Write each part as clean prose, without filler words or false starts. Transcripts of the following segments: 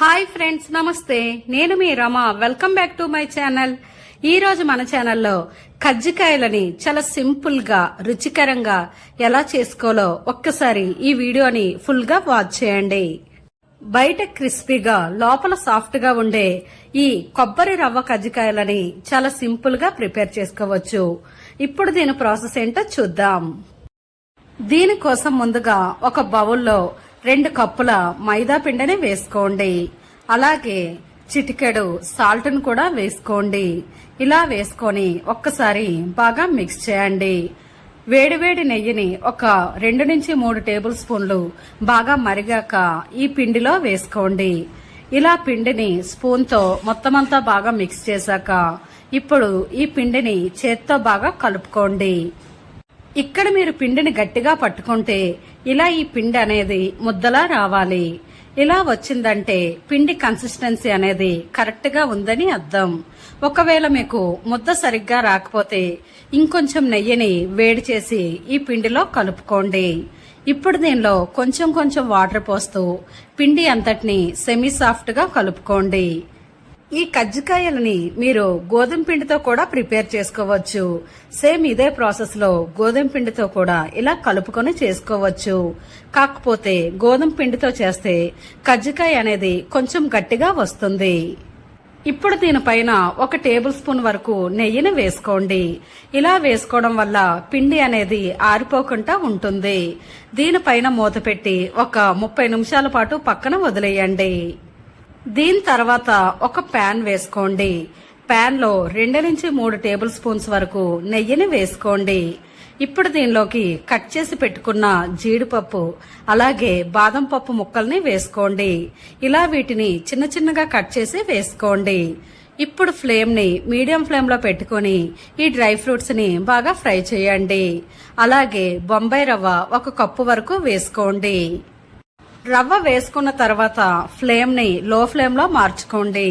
Hi friends, నమస్తే. నేను మీ Rama. Welcome back to my channel. ఈ రోజు మన ఛానల్లో కజ్జికాయలని చాలా సింపుల్ గా రుచికరంగా ఎలా చేసుకోవాలో ఒక్కసారి ఈ వీడియోని ఫుల్ గా వాచ్ చేయండి. బయట క్రిస్పీగా లోపల సాఫ్ట్ గా ఉండే ఈ కొబ్బరి రవ్వ కజ్జికాయలని చాలా సింపుల్ గా ప్రిపేర్ చేసుకోవచ్చు. ఇప్పుడు దీని ప్రాసెస్ ఏంటో చూద్దాం. దీనికోసం ముందుగా ఒక బౌల్లో 2 కప్పుల మైదా పిండిని వేసుకోండి. అలాగే చిటికెడు సాల్ట్ ను కూడా వేసుకోండి. ఇలా వేసుకొని ఒక్కసారి బాగా మిక్స్ చేయండి. వేడివేడి నెయ్యిని ఒక 2 నుంచి 3 టేబుల్ స్పూన్లు బాగా మరిగాక ఈ పిండిలో వేసుకోండి. ఇలా పిండిని స్పూన్ తో మొత్తమంతా బాగా మిక్స్ చేశాక ఇప్పుడు ఈ పిండిని చేత్తో బాగా కలుపుకోండి. ఇక్కడ మీరు పిండిని గట్టిగా పట్టుకుంటే ఇలా ఈ పిండి అనేది ముద్దలా రావాలి. ఇలా వచ్చిందంటే పిండి కన్సిస్టెన్సీ అనేది కరెక్ట్ గా ఉందని అర్థం. ఒకవేళ మీకు ముద్ద సరిగ్గా రాకపోతే ఇంకొంచెం నెయ్యిని వేడి చేసి ఈ పిండిలో కలుపుకోండి. ఇప్పుడు దీనిలో కొంచెం కొంచెం వాటర్ పోస్తూ పిండి అంతటిని సెమీ సాఫ్ట్ గా కలుపుకోండి. ఈ కజ్జికాయలని మీరు గోధుమ పిండితో కూడా ప్రిపేర్ చేసుకోవచ్చు. సేమ్ ఇదే ప్రాసెస్ లో గోధుమ పిండితో కూడా ఇలా కలుపుకొని చేసుకోవచ్చు. కాకపోతే గోధుమ పిండితో చేస్తే కజ్జికాయ అనేది కొంచెం గట్టిగా వస్తుంది. ఇప్పుడు దీనిపైన 1 టేబుల్ స్పూన్ వరకు నెయ్యిని వేసుకోండి. ఇలా వేసుకోవడం వల్ల పిండి అనేది ఆరిపోకుండా ఉంటుంది. దీనిపైన మూత పెట్టి ఒక 30 నిమిషాల పాటు పక్కన వదిలేయండి. దీని తర్వాత ఒక ప్యాన్ వేసుకోండి. ప్యాన్ లో 2 నుంచి 3 టేబుల్ స్పూన్స్ వరకు నెయ్యిని వేసుకోండి. ఇప్పుడు దీనిలోకి కట్ చేసి పెట్టుకున్న జీడిపప్పు అలాగే బాదం పప్పు ముక్కల్ని వేసుకోండి. ఇలా వీటిని చిన్న చిన్నగా కట్ చేసి వేసుకోండి. ఇప్పుడు ఫ్లేమ్ ని మీడియం ఫ్లేమ్ లో పెట్టుకుని ఈ డ్రై ఫ్రూట్స్ ని బాగా ఫ్రై చేయండి. అలాగే బొంబాయి రవ్వ 1 కప్పు వరకు వేసుకోండి. రవ్వ వేసుకున్న తర్వాత ఫ్లేమ్ ని లో ఫ్లేమ్ లో మార్చుకోండి.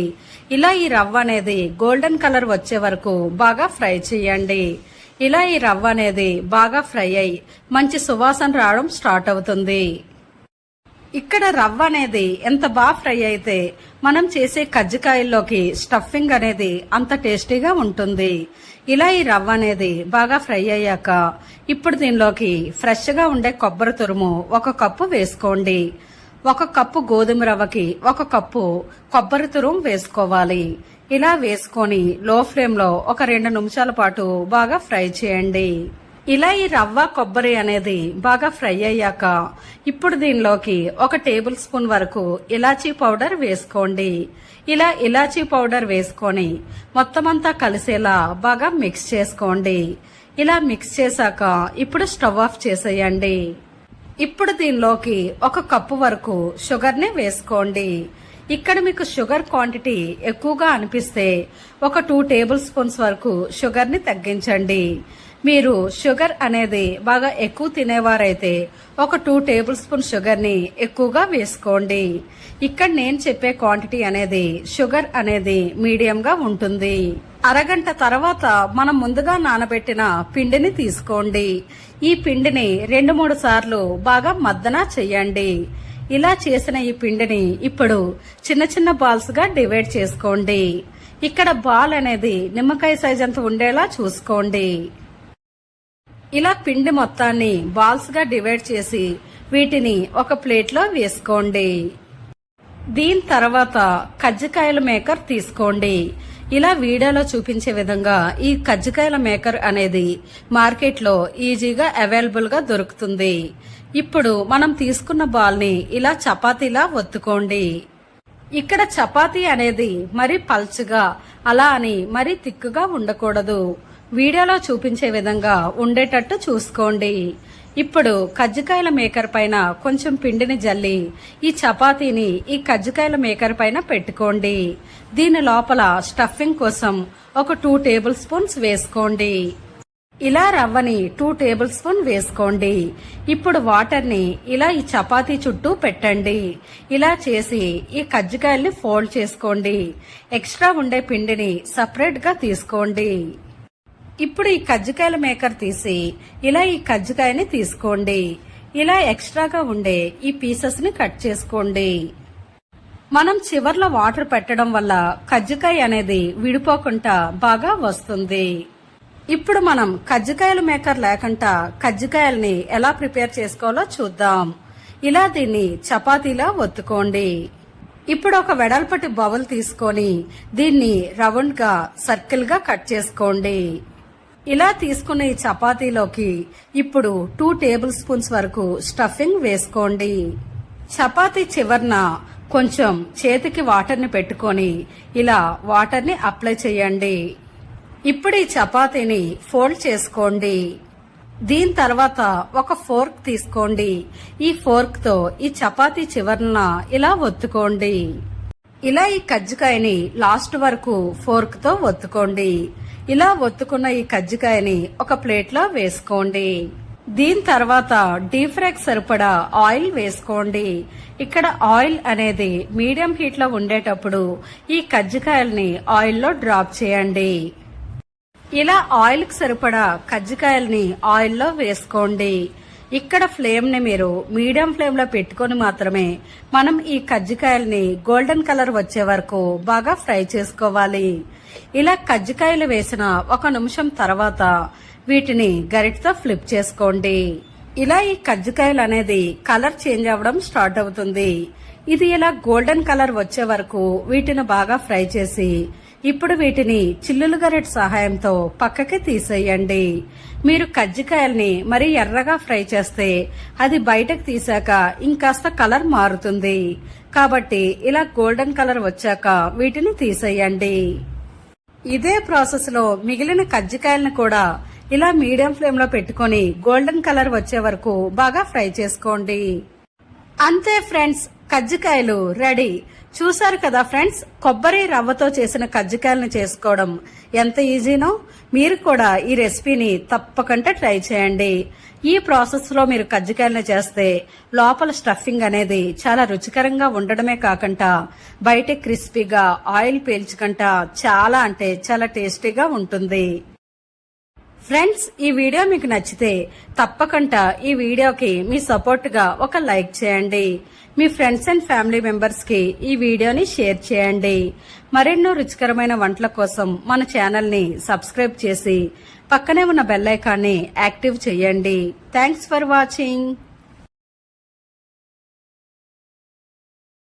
ఇలా ఈ రవ్వ అనేది గోల్డెన్ కలర్ వచ్చే వరకు బాగా ఫ్రై చేయండి. ఇలా ఈ రవ్వ అనేది బాగా ఫ్రై అయి మంచి సువాసన రావడం స్టార్ట్ అవుతుంది. ఇక్కడ రవ్వ అనేది ఎంత బాగా ఫ్రై అయితే మనం చేసే కజ్జికాయల్లోకి స్టఫింగ్ అనేది అంత టేస్టీగా ఉంటుంది. ఇలా ఈ రవ్వ అనేది బాగా ఫ్రై అయ్యాక ఇప్పుడు దీనిలోకి ఫ్రెష్ గా ఉండే కొబ్బరి తురుము 1 కప్పు వేసుకోండి. 1 కప్పు గోధుమ రవ్వకి 1 కప్పు కొబ్బరి తురుము వేసుకోవాలి. ఇలా వేసుకొని లో ఫ్లేమ్ లో ఒక 2 నిమిషాల పాటు బాగా ఫ్రై చేయండి. ఇలా ఈ రవ్వ కొబ్బరి అనేది బాగా ఫ్రై అయ్యాక ఇప్పుడు దీనిలోకి 1 టేబుల్ స్పూన్ వరకు ఇలాచీ పౌడర్ వేసుకోండి. ఇలా ఇలాచీ పౌడర్ వేసుకొని మొత్తమంతా కలిసేలా బాగా మిక్స్ చేసుకోండి. ఇలా మిక్స్ చేశాక ఇప్పుడు స్టవ్ ఆఫ్ చేసేయండి. ఇప్పుడు దీనిలోకి 1 కప్పు వరకు షుగర్ ని వేసుకోండి. ఇక్కడ మీకు షుగర్ క్వాంటిటీ ఎక్కువగా అనిపిస్తే ఒక 2 టేబుల్ స్పూన్స్ వరకు షుగర్ ని తగ్గించండి. మీరు షుగర్ అనేది బాగా ఎక్కువ తినేవారైతే ఒక 2 టేబుల్ స్పూన్ షుగర్ ని ఎక్కువగా వేసుకోండి. ఇక్కడ నేను చెప్పే క్వాంటిటీ అనేది షుగర్ అనేది మీడియం గా ఉంటుంది. అరగంట తర్వాత మనం ముందుగా నానబెట్టిన పిండిని తీసుకోండి. ఈ పిండిని 2-3 సార్లు బాగా మద్దన చెయ్యండి. ఇలా చేసిన ఈ పిండిని ఇప్పుడు చిన్న చిన్న బాల్స్ గా డివైడ్ చేసుకోండి. ఇక్కడ బాల్ అనేది నిమ్మకాయ సైజ్ అంత ఉండేలా చూసుకోండి. ఇలా పిండి మొత్తాన్ని బాల్స్ గా డివైడ్ చేసి వీటిని ఒక ప్లేట్ లో వేసుకోండి. దీని తర్వాత కజ్జికాయల మేకర్ తీసుకోండి. ఇలా వీడియోలో చూపించే విధంగా ఈ కజ్జికాయల మేకర్ అనేది మార్కెట్ లో ఈజీగా అవైలబుల్ గా దొరుకుతుంది. ఇప్పుడు మనం తీసుకున్న బాల్ ని ఇలా చపాతీలా ఒత్తుకోండి. ఇక్కడ చపాతీ అనేది మరీ పల్చగా అలా అని మరీ తిక్కుగా ఉండకూడదు. వీడియోలో చూపించే విధంగా ఉండేటట్టు చూసుకోండి. ఇప్పుడు కజ్జికాయల మేకర్ పైన కొంచెం పిండిని జల్లి ఈ చపాతీని ఈ కజ్జికాయల మేకర్ పైన పెట్టుకోండి. దీని లోపల స్టఫింగ్ కోసం ఒక 2 టేబుల్ స్పూన్స్ వేసుకోండి. ఇలా రవ్వని 2 టేబుల్ స్పూన్ వేసుకోండి. ఇప్పుడు వాటర్ ని ఇలా ఈ చపాతీ చుట్టూ పెట్టండి. ఇలా చేసి ఈ కజ్జికాయల్ని ఫోల్డ్ చేసుకోండి. ఎక్స్ట్రా ఉండే పిండిని సపరేట్ గా తీసుకోండి. ఇప్పుడు ఈ కజ్జికాయల మేకర్ తీసి ఇలా ఈ కజ్జికాయని తీసుకోండి. ఇలా ఎక్స్ట్రాగా ఉండే ఈ పీసెస్ ని కట్ చేసుకోండి. మనం చివర్లో వాటర్ పెట్టడం వల్ల కజ్జికాయ అనేది విడిపోకుండా బాగా వస్తుంది. ఇప్పుడు మనం కజ్జికాయల మేకర్ లేకుండా కజ్జికాయల్ని ఎలా ప్రిపేర్ చేసుకోవాలో చూద్దాం. ఇలా దీన్ని చపాతీలా ఒత్తుకోండి. ఇప్పుడు ఒక వెడల్పటి బౌల్ తీసుకొని దీన్ని రౌండ్ గా సర్కిల్ గా కట్ చేసుకోండి. ఇలా తీసుకున్న ఈ చపాతీలోకి ఇప్పుడు 2 టేబుల్ స్పూన్స్ వరకు స్టఫింగ్ వేసుకోండి. చపాతీ చివర్న కొంచెం చేతికి వాటర్ని పెట్టుకొని ఇలా వాటర్ని అప్లై చేయండి. ఇప్పుడు ఈ చపాతీని ఫోల్డ్ చేసుకోండి. దీని తర్వాత ఒక ఫోర్క్ తీసుకోండి. ఈ ఫోర్క్ తో ఈ చపాతీ చివర్న ఇలా ఒత్తుకోండి. ఇలా ఈ కజ్జికాయని లాస్ట్ వరకు ఫోర్క్ తో ఒత్తుకోండి. ఇలా ఒత్తుకున్న ఈ కజ్జికాయని ఒక ప్లేట్ లో వేసుకోండి. దీని తర్వాత డీప్ ఫ్రైకి సరిపడా ఆయిల్ వేసుకోండి. ఇక్కడ ఆయిల్ అనేది మీడియం హీట్ లో ఉండేటప్పుడు ఈ కజ్జికాయల్ని ఆయిల్లో డ్రాప్ చేయండి. ఇలా ఆయిల్ కి సరిపడా కజ్జికాయల్ని ఆయిల్లో వేసుకోండి. ఇక్కడ ఫ్లేమ్ ని మీరు మీడియం ఫ్లేమ్ లో పెట్టుకొని మాత్రమే మనం ఈ కజ్జికాయల్ని గోల్డెన్ కలర్ వచ్చే వరకు బాగా ఫ్రై చేసుకోవాలి. ఇలా కజ్జికాయలు వేసిన 1 నిమిషం తర్వాత వీటిని గరిటతో ఫ్లిప్ చేసుకోండి. ఇలా ఈ కజ్జికాయలు అనేది కలర్ చేంజ్ అవ్వడం స్టార్ట్ అవుతుంది. ఇది ఇలా గోల్డెన్ కలర్ వచ్చే వరకు వీటిని బాగా ఫ్రై చేసి ఇప్పుడు వీటిని చిల్లులు గరిట సహాయంతో పక్కకి తీసేయండి. మీరు కజ్జికాయల్ని మరీ ఎర్రగా ఫ్రై చేస్తే అది బయటకు తీసాక ఇంకాస్త కలర్ మారుతుంది. కాబట్టి ఇలా గోల్డెన్ కలర్ వచ్చాక వీటిని తీసేయండి. ఇదే ప్రాసెస్ లో మిగిలిన కజ్జికాయలను కూడా ఇలా మీడియం ఫ్లేమ్ లో పెట్టుకొని గోల్డెన్ కలర్ వచ్చే వరకు బాగా ఫ్రై చేసుకోండి. అంతే ఫ్రెండ్స్, కజ్జికాయలు రెడీ. చూసారు కదా ఫ్రెండ్స్, కొబ్బరి రవ్వతో చేసిన కజ్జికాయలను చేసుకోవడం ఎంత ఈజీనో. మీరు కూడా ఈ రెసిపీని తప్పకుండా ట్రై చేయండి. ఈ ప్రాసెస్ లో మీరు కజ్జికాయలను చేస్తే లోపల స్టఫింగ్ అనేది చాలా రుచికరంగా ఉండడమే కాకుండా బయట క్రిస్పీగా ఆయిల్ పీల్చుకుంటా చాలా అంటే చాలా టేస్టీగా ఉంటుంది. ఫ్రెండ్స్, ఈ వీడియో మీకు నచ్చితే తప్పకుండా ఈ వీడియోకి మీ సపోర్ట్ గా ఒక లైక్ చేయండి. మీ ఫ్రెండ్స్ అండ్ ఫ్యామిలీ మెంబర్స్ కి ఈ వీడియోని షేర్ చేయండి. మరెన్నో రుచికరమైన వంటల కోసం మన ఛానల్ ని సబ్స్క్రైబ్ చేసి పక్కనే ఉన్న బెల్ ఐకాన్ని యాక్టివ్ చేయండి. Thanks for watching.